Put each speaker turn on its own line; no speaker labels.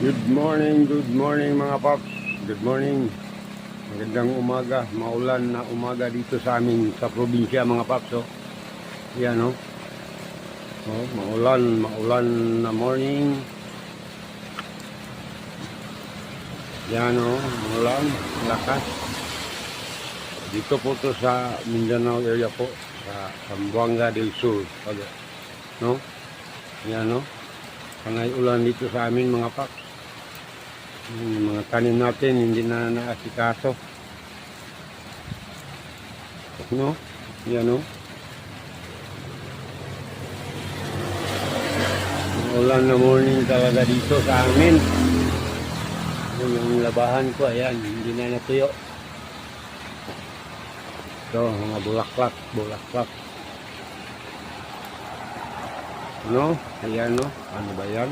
Good morning mga paps. Good morning. Magandang umaga, maulan na umaga dito sa amin sa probinsya mga paps. Oh. Yan oh. Oh, maulan na morning. Yan oh, maulan, lakas. Dito po to sa Mindanao area po, sa Zamboanga del Sur. No? Yan oh. Panay ulan dito sa amin mga paps. Yung mga tanim natin hindi na naasikaso, no? Yan o, ulan na morning talaga dito sa amin. Yung labahan ko, ayan, hindi na natuyo. Ito, mga bulaklak. No? Ayan no, ano ba yan?